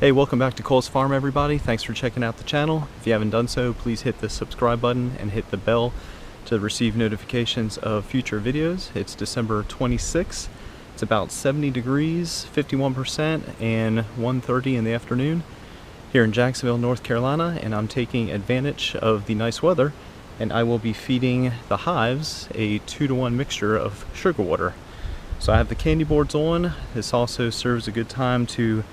Hey, welcome back to Cole's Farm, everybody. Thanks for checking out the channel. If you haven't done so, please hit the subscribe button and hit the bell to receive notifications of future videos. It's December 26th. It's about 70 degrees, 51%, and 1:30 in the afternoon here in Jacksonville, North Carolina, and I'm taking advantage of the nice weather, and I will be feeding the hives a 2-to-1 mixture of sugar water. So I have the candy boards on. This also serves a good time to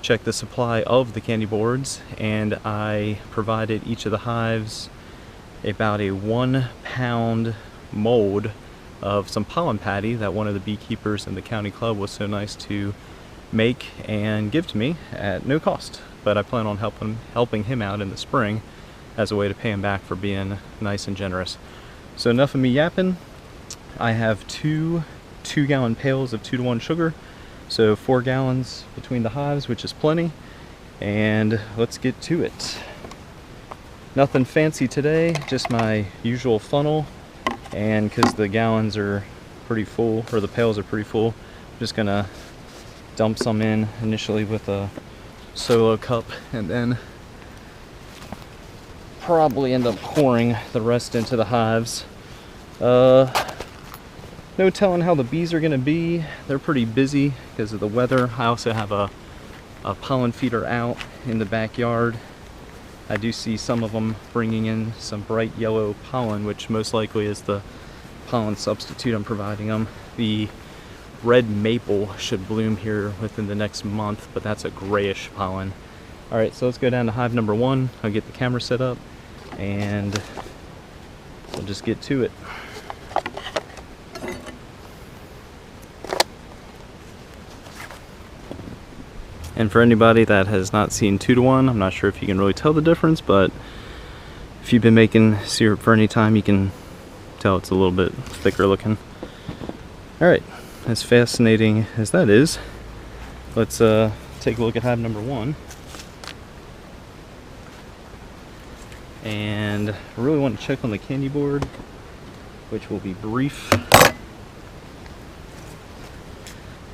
check the supply of the candy boards, and I provided each of the hives about a 1-pound mold of some pollen patty that one of the beekeepers in the county club was so nice to make and give to me at no cost. But I plan on helping him out in the spring as a way to pay him back for being nice and generous. So enough of me yapping. I have two 2-gallon pails of 2-to-1 sugar. So 4 gallons between the hives, which is plenty, and let's get to it. Nothing fancy today, just my usual funnel, and because the gallons are pretty full, or the pails are pretty full, I'm just gonna dump some in initially with a solo cup, and then probably end up pouring the rest into the hives. No telling how the bees are going to be. They're pretty busy because of the weather. I also have a pollen feeder out in the backyard. I do see some of them bringing in some bright yellow pollen, which most likely is the pollen substitute I'm providing them. The red maple should bloom here within the next month, but that's a grayish pollen. Alright, so let's go down to hive number 1. I'll get the camera set up and we'll just get to it. And for anybody that has not seen 2-to-1, I'm not sure if you can really tell the difference, but if you've been making syrup for any time, you can tell it's a little bit thicker looking. Alright, as fascinating as that is, let's take a look at hive number 1. And I really want to check on the candy board, which will be brief.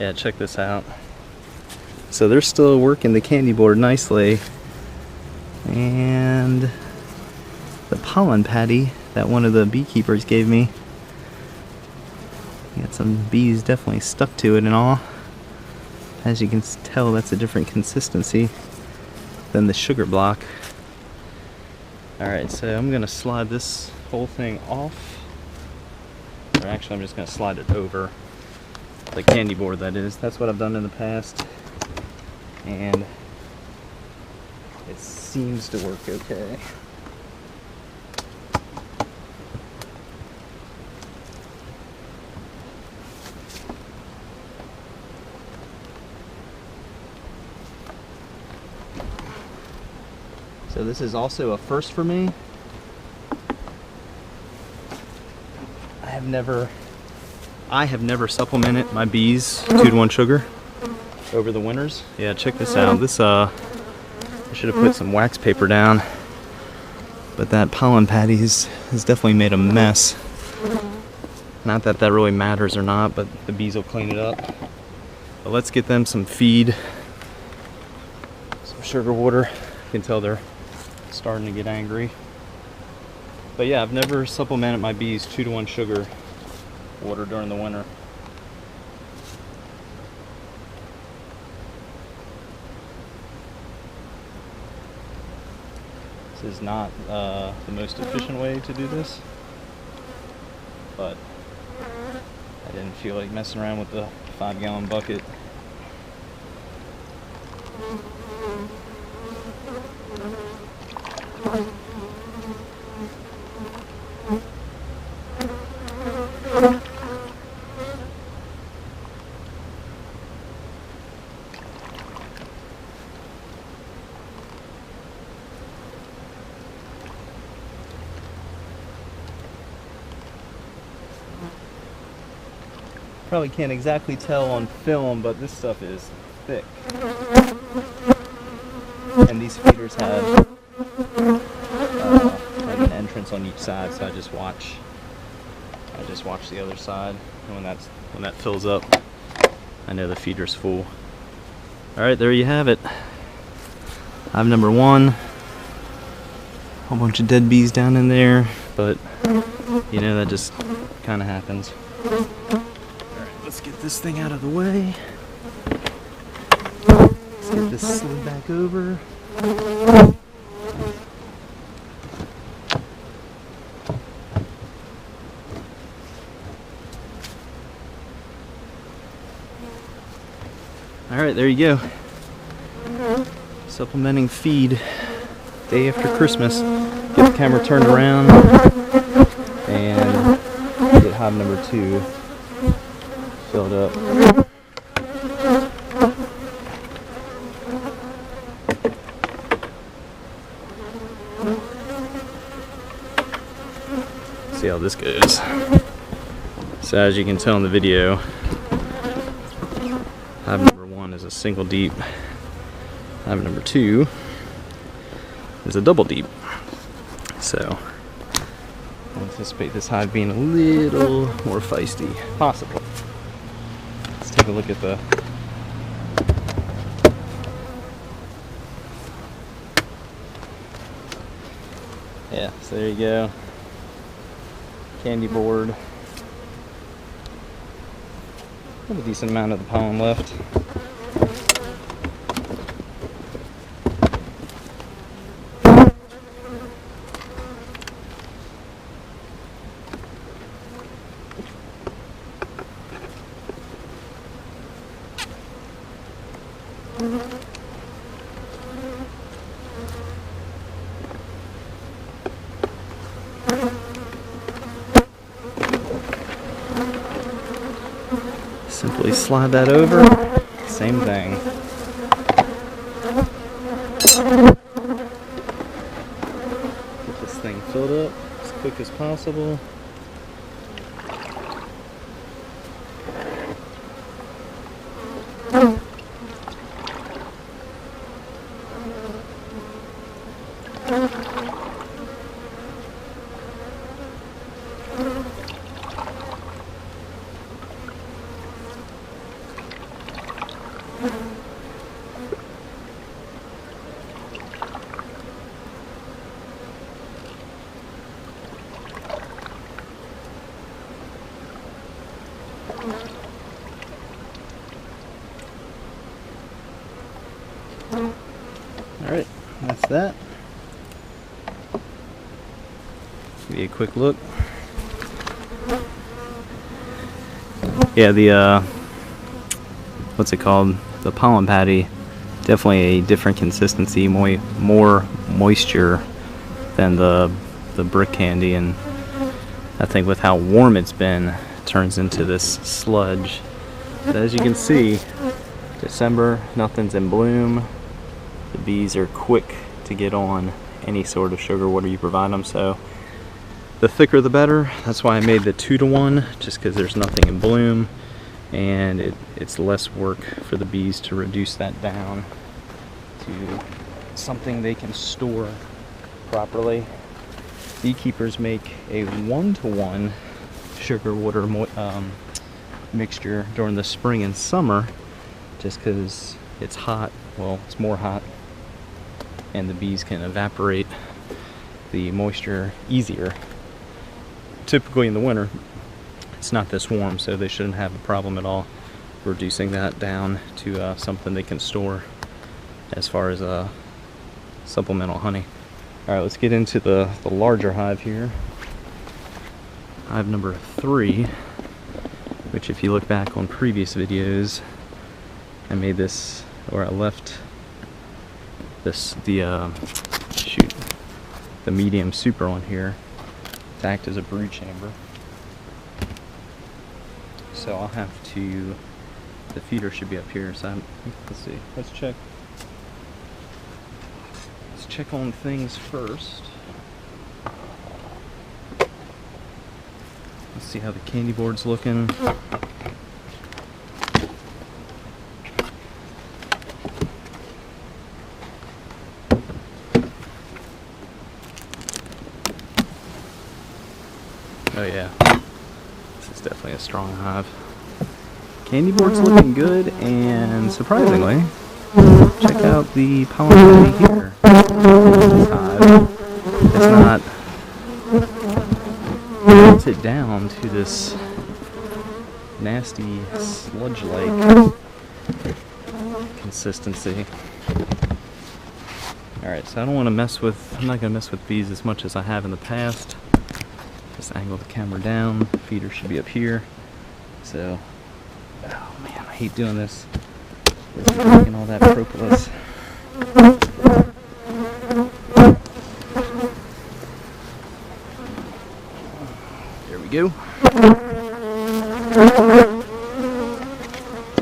Yeah, check this out. So they're still working the candy board nicely, and the pollen patty that one of the beekeepers gave me, got some bees definitely stuck to it and all. As you can tell, that's a different consistency than the sugar block. Alright, so I'm gonna slide this whole thing off, or actually I'm just gonna slide it over the candy board, that is. That's what I've done in the past, and it seems to work okay. So this is also a first for me. I have never supplemented my bees 2-to-1 sugar over the winters. Yeah, check this out. This I should have put some wax paper down, but that pollen patty has definitely made a mess. Not that that really matters or not, but the bees will clean it up. But let's get them some feed, some sugar water. You can tell they're starting to get angry. But yeah, I've never supplemented my bees 2-to-1 sugar water during the winter. This is not the most efficient way to do this, but I didn't feel like messing around with the 5-gallon bucket. Probably can't exactly tell on film, but this stuff is thick. And these feeders have like an entrance on each side, so I just watch the other side, and when that fills up, I know the feeder's full. Alright, there you have it. Hive number 1. A whole bunch of dead bees down in there, but you know, that just kind of happens. Alright, let's get this thing out of the way. Let's get this slid back over. Alright, there you go. Supplementing feed day after Christmas. Get the camera turned around and get hive number 2 filled up. See how this goes. So as you can tell in the video, hive number 1 is a single deep. Hive number 2 is a double deep. So I anticipate this hive being a little more feisty, possibly. Let's take a look at the so there you go. Candy board. Have a decent amount of the pollen left. Simply slide that over, same thing. Get this thing filled up as quick as possible. Alright, that's that. Give you a quick look. Yeah, the what's it called? The pollen patty, definitely a different consistency, more moisture than the brick candy, and I think with how warm it's been, it turns into this sludge. But as you can see, December, nothing's in bloom. The bees are quick to get on any sort of sugar water you provide them, so the thicker the better. That's why I made the 2-to-1, just because there's nothing in bloom, and it's less work for the bees to reduce that down to something they can store properly. Beekeepers make a 1-to-1 sugar water mixture during the spring and summer, just because it's hot. Well, it's more hot, and the bees can evaporate the moisture easier. Typically in the winter, it's not this warm, so they shouldn't have a problem at all reducing that down to something they can store as far as supplemental honey. Alright, let's get into the larger hive here. Hive number 3, which if you look back on previous videos, I made this, or I left this, the medium super on here to act as a brood chamber. So I'll have to, the feeder should be up here, so let's see, let's check on things first. Let's see how the candy board's looking. Oh yeah, this is definitely a strong hive. Candy board's looking good, and surprisingly, check out the pollen patty here. This hive. It's not melted down to this nasty sludge-like consistency. Alright, so I don't want to mess with, I'm not going to mess with bees as much as I have in the past. Just angle the camera down. Feeder should be up here. So, oh man, I hate doing this. Taking all that propolis. There we go.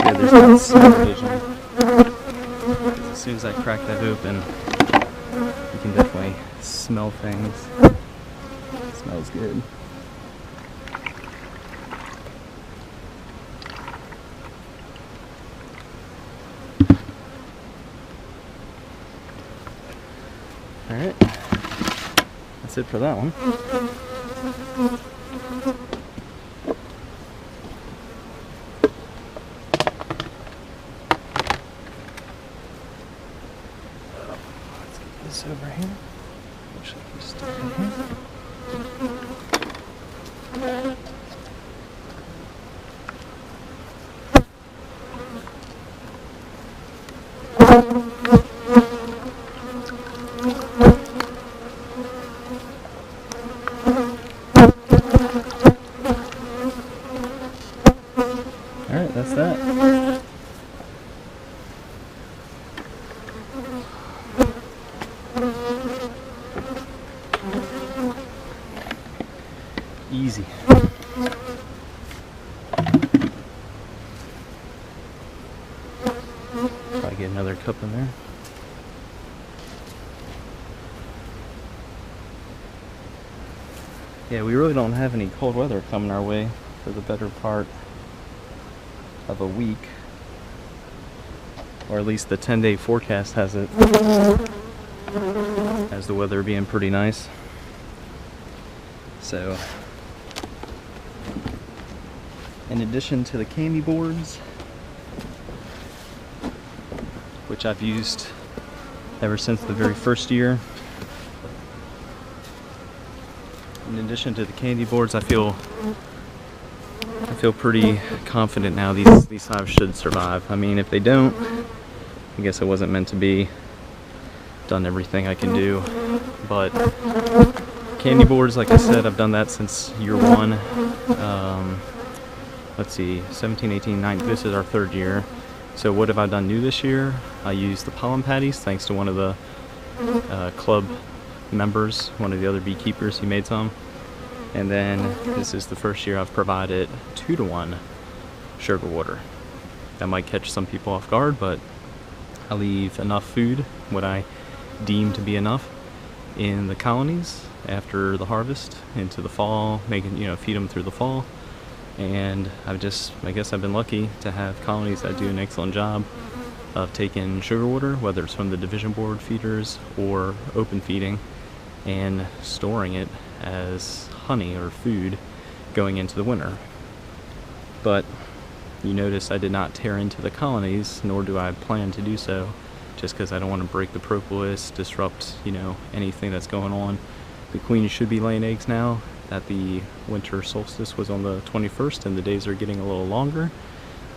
Yeah, there's not smell vision. As soon as I crack that open, you can definitely smell things. It smells good. Alright, that's it for that one. Let's get this over here. Actually, I can just stick it in here. Alright, that's that. Easy. Probably get another cup in there. Yeah, we really don't have any cold weather coming our way for the better part of a week, or at least the 10-day forecast has it as the weather being pretty nice. So in addition to the candy boards, which I've used ever since the very first year, in addition to the candy boards, I feel pretty confident now these hives should survive. I mean, if they don't, I guess it wasn't meant to be. Done everything I can do. But candy boards, like I said, I've done that since year one. Let's see, 17, 18, 19, this is our third year. So what have I done new this year? I used the pollen patties, thanks to one of the club members, one of the other beekeepers. He made some. And then this is the first year I've provided 2-to-1 sugar water. That might catch some people off guard, but I leave enough food, what I deem to be enough, in the colonies after the harvest into the fall, making, feed them through the fall. And I guess I've been lucky to have colonies that do an excellent job of taking sugar water, whether it's from the division board feeders or open feeding, and storing it as honey or food going into the winter. But you notice I did not tear into the colonies, nor do I plan to do so, just because I don't want to break the propolis, disrupt anything that's going on. The queen should be laying eggs now, that the winter solstice was on the 21st and the days are getting a little longer,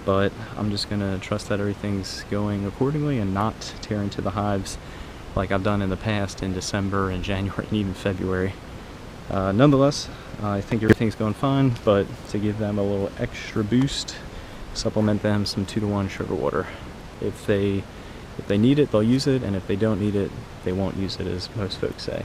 but I'm just going to trust that everything's going accordingly and not tear into the hives like I've done in the past in December and January and even February. Nonetheless, I think everything's going fine, but to give them a little extra boost, supplement them some 2-to-1 sugar water. If they need it, they'll use it, and if they don't need it, they won't use it, as most folks say.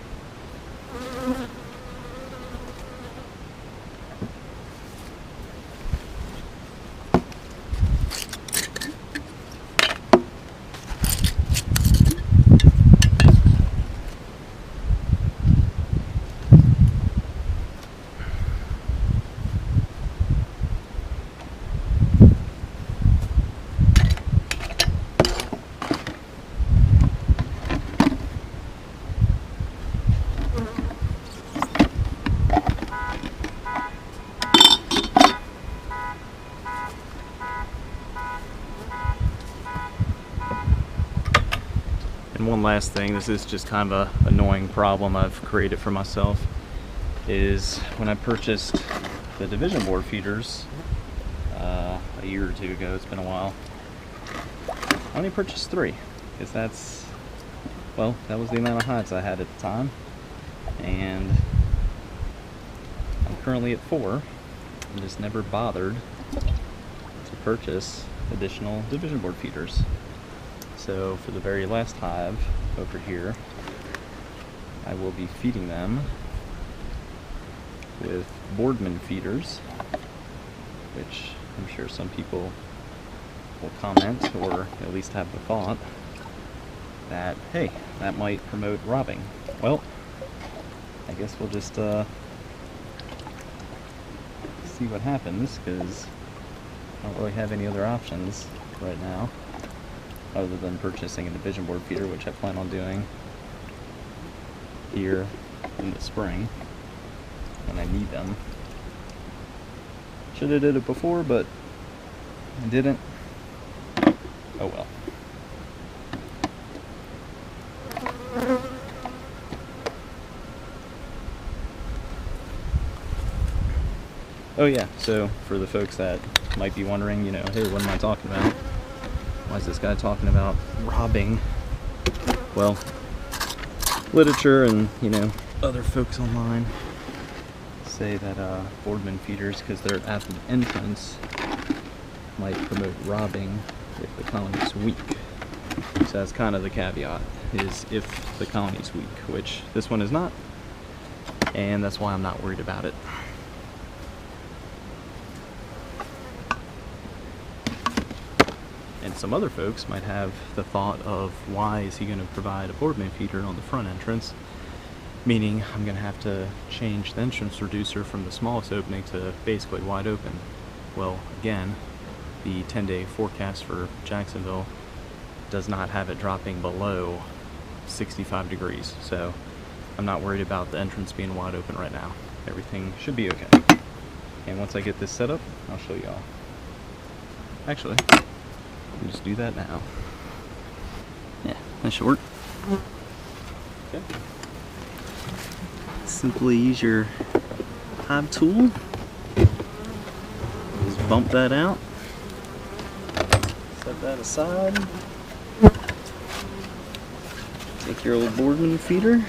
last thing, this is just kind of an annoying problem I've created for myself, is when I purchased the division board feeders a year or two ago, it's been a while, I only purchased 3, because that's, well, that was the amount of hives I had at the time, and I'm currently at 4. I just never bothered to purchase additional division board feeders. So for the very last hive over here, I will be feeding them with Boardman feeders, which I'm sure some people will comment or at least have the thought that, hey, that might promote robbing. Well, I guess we'll just see what happens, because I don't really have any other options right now other than purchasing a division board feeder, which I plan on doing here in the spring when I need them. Should have did it before, but I didn't. Oh well. Oh yeah, so for the folks that might be wondering, you know, hey, what am I talking about? Why is this guy talking about robbing? Well, literature and, you know, other folks online say that Boardman feeders, because they're at the entrance, might promote robbing if the colony's weak. So that's kind of the caveat, is if the colony's weak, which this one is not, and that's why I'm not worried about it. And some other folks might have the thought of, why is he going to provide a Boardman feeder on the front entrance? Meaning I'm going to have to change the entrance reducer from the smallest opening to basically wide open. Well, again, the 10-day forecast for Jacksonville does not have it dropping below 65 degrees. So I'm not worried about the entrance being wide open right now. Everything should be okay. And once I get this set up, I'll show y'all. Actually, we'll just do that now. Yeah, that should work. Okay. Simply use your hive tool. Just bump that out. Set that aside. Take your old Boardman feeder.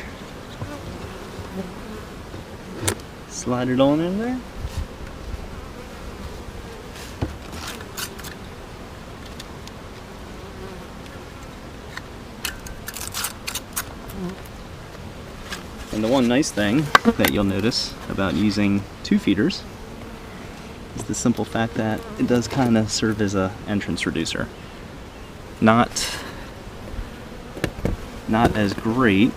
Slide it on in there. And the one nice thing that you'll notice about using 2 feeders is the simple fact that it does kind of serve as an entrance reducer. Not as great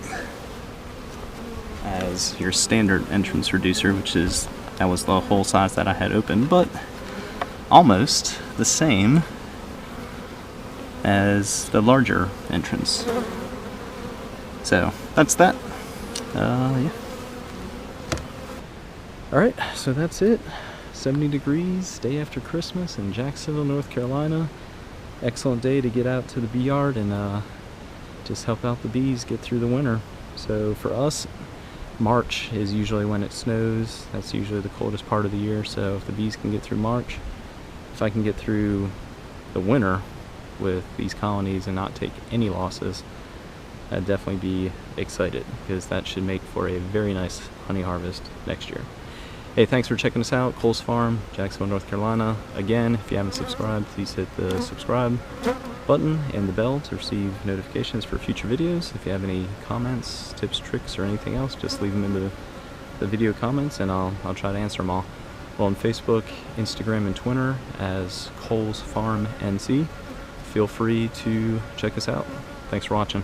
as your standard entrance reducer, that was the whole size that I had open, but almost the same as the larger entrance. So that's that. Yeah. Alright, so that's it. 70 degrees, day after Christmas in Jacksonville, North Carolina. Excellent day to get out to the bee yard and just help out the bees get through the winter. So for us, March is usually when it snows. That's usually the coldest part of the year. So if the bees can get through March, if I can get through the winter with these colonies and not take any losses, I'd definitely be excited, because that should make for a very nice honey harvest next year. Hey, thanks for checking us out. Cole's Farm, Jacksonville, North Carolina. Again, if you haven't subscribed, please hit the subscribe button and the bell to receive notifications for future videos. If you have any comments, tips, tricks, or anything else, just leave them in the video comments and I'll try to answer them all. Well, on Facebook, Instagram, and Twitter as Cole's Farm NC. Feel free to check us out. Thanks for watching.